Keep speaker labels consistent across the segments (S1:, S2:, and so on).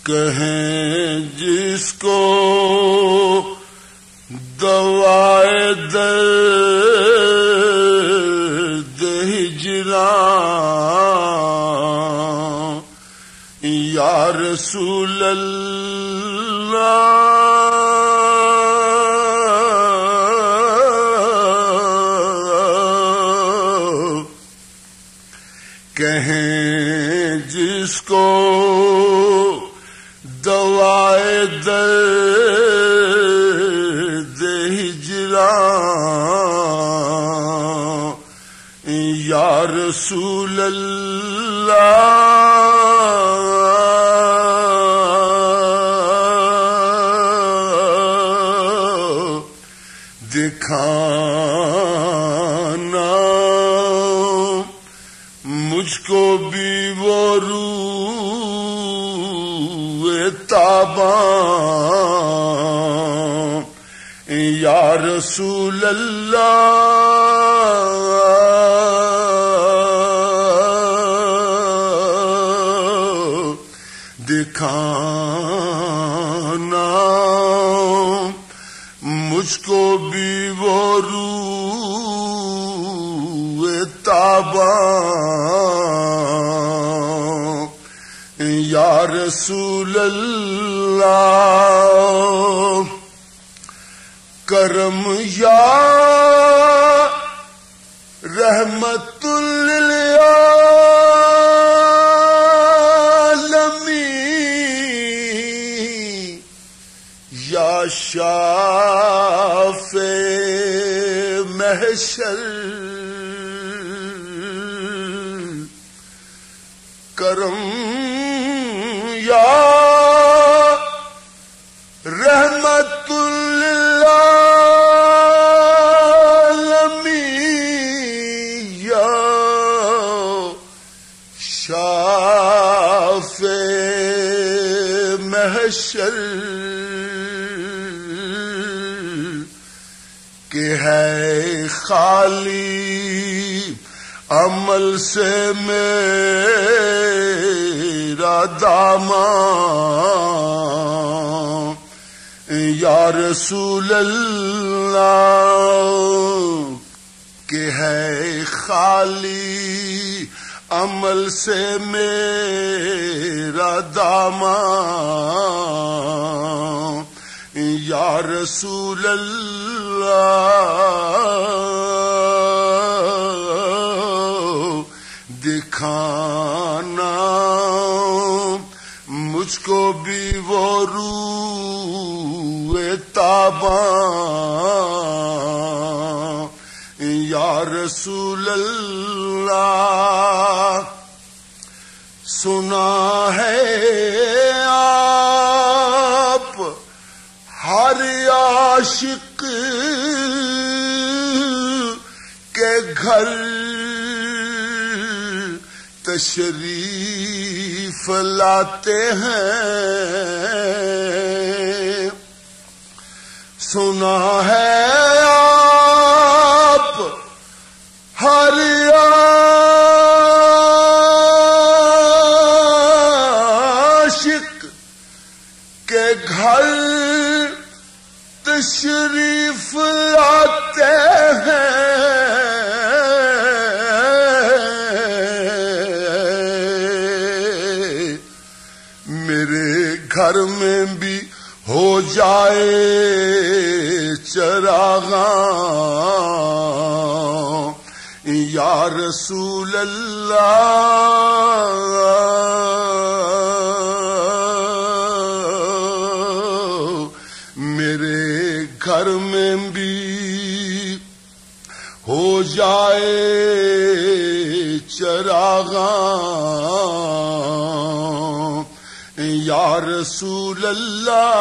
S1: کہیں جس کو دوائے درد ہجران یا رسول اللہ، کہیں جس کو دوائے درد ہجران یا رسول اللہ، دکھانا مجھ کو بھی وہ روح تاباں یا رسول اللہ، دکھانا مجھ کو بھی وہ روح تاباں یا رسول اللہ، کرم یا رحمت للعالمین یا شافع محشر، کرم یا رحمت للعالمین یا شافع محشر، کہ ہے خالی عمل سے میرا دامن یا رسول اللہ، کہ ہے خالی عمل سے میرا دامن یا رسول اللہ، دکھانا مجھ کو بھی وہ روح تاباں یا رسول اللہ، سنا ہے آپ ہر عاشق کے گھر تشریف لاتے ہیں، سنا ہے آپ ہر عاشق کے گھر تشریف لاتے ہیں، میرے گھر میں بھی ہو جائے چراغاں یا رسول اللہ، میرے گھر میں بھی ہو جائے چراغاں یا رسول اللہ،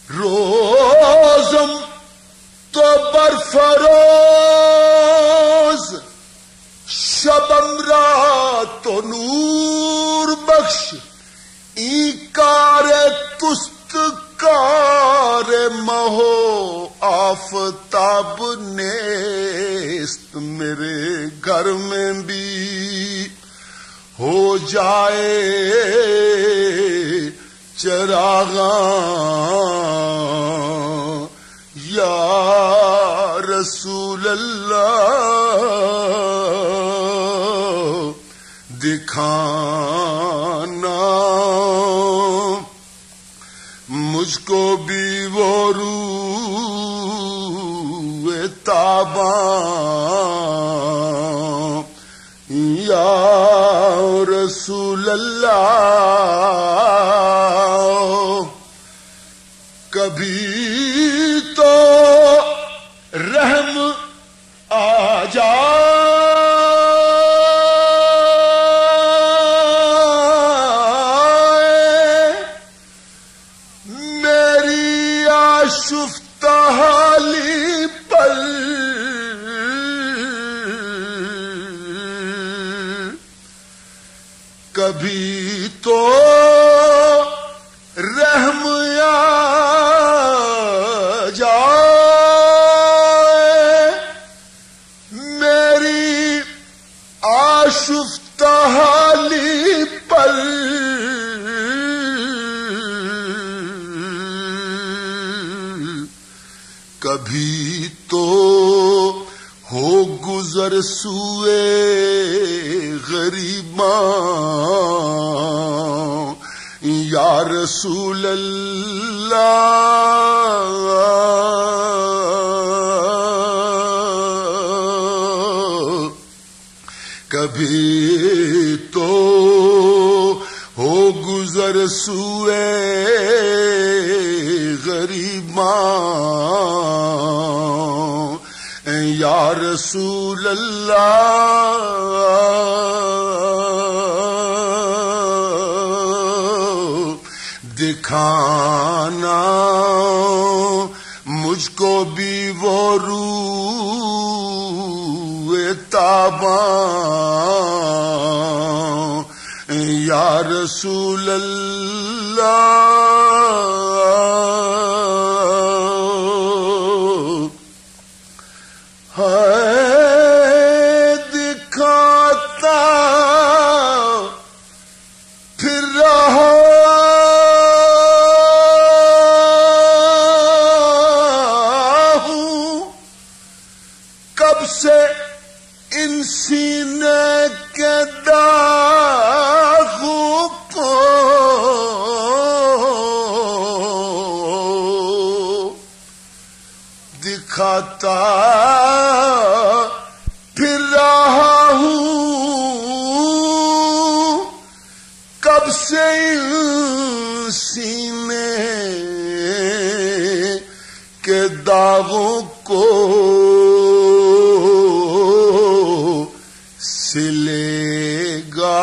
S1: روزم تو برفروز شبم رات تو نور بخش، این کار تست کار مہو آفتاب نیست میرے گھر میں بھی ہو جائے چراغاں یا رسول اللہ دکھانا مجھ کو بھی وہ روح تاباں یا رسول اللہ کبھی تو رحم آ جائے میری آشفتہ حالی پر کبھی تو رحم آ جائے میری آشفتہ حالی پر کبھی تو ہو گزر سوئے غریباں یا رسول اللہ کبھی تو ہو گزر سوئے غریباں یا رسول اللہ دکھانا مجھ کو بھی وہ روح تاباں یا رسول اللہ دکھاتا پھر رہا ہوں کب سے ان سینے کے داغوں کو دکھاتا پھر رہا ہوں کب سے سینے کے داغوں کو سلے گا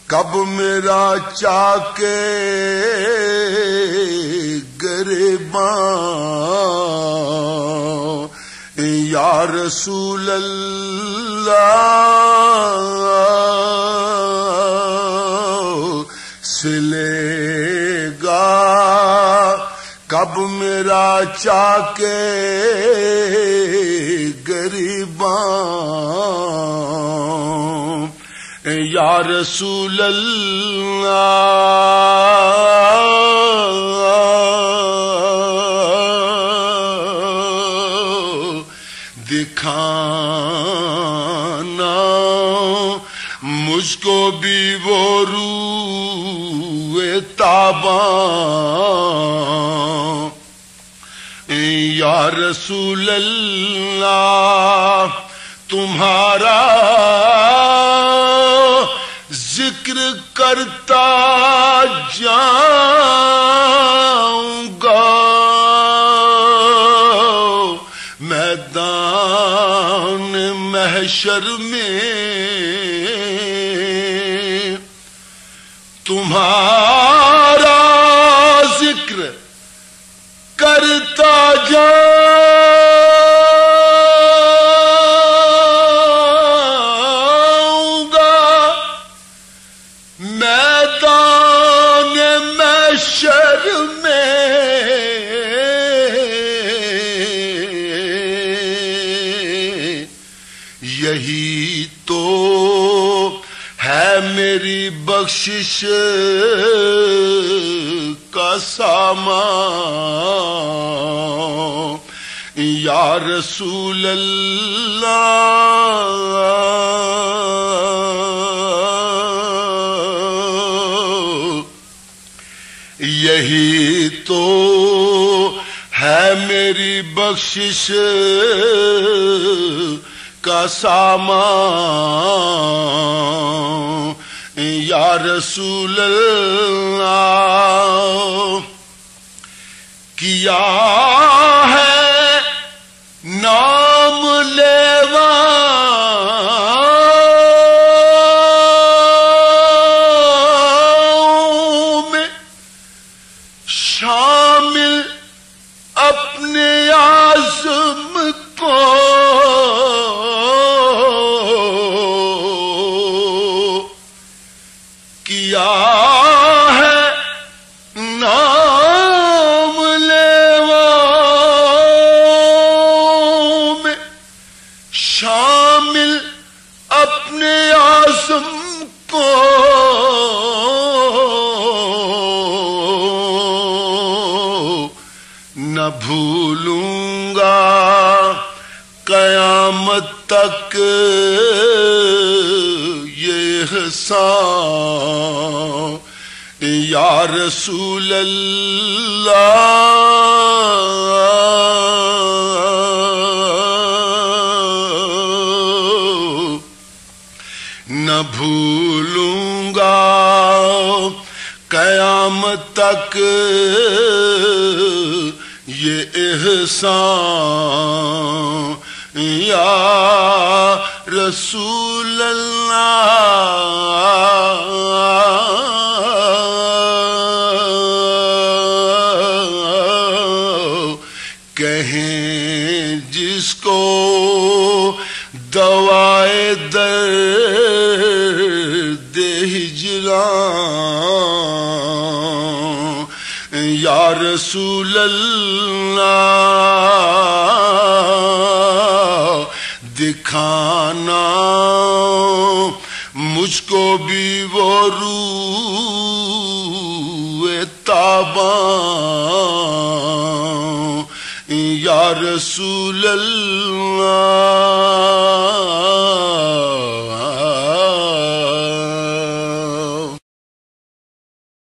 S1: کب میرا چاکے گریباں یا رسول اللہ سلے گا کب میرا چاکے گریباں یا رسول اللہ دکھانا مجھ کو بھی وہ روح تاباں یا رسول اللہ تمہارا ذکر کرتا جاؤں گا میدان محشر میں تمہارا ذکر کرتا جاؤں گا میدان محشر یہی تو ہے میری بخشش کا سامان یا رسول اللہ، یہی تو ہے میری بخشش کا سامان یا رسول اللہ، کیا ہے نام لیوا میں شامل اپنے عزم کو، کیا ہے نام لیوا میں شامل اپنے عزم کو، نہ بھولوں گا قیامت تک یہ احسان یا رسول اللہ، نہ بھولوں گا قیامت تک یہ احسان یا رسول اللہ، کہیں جس کو دوائے درد ہجران یا رسول اللہ، دکھانا مجھ کو بھی وہ روح تاباں یا رسول اللہ۔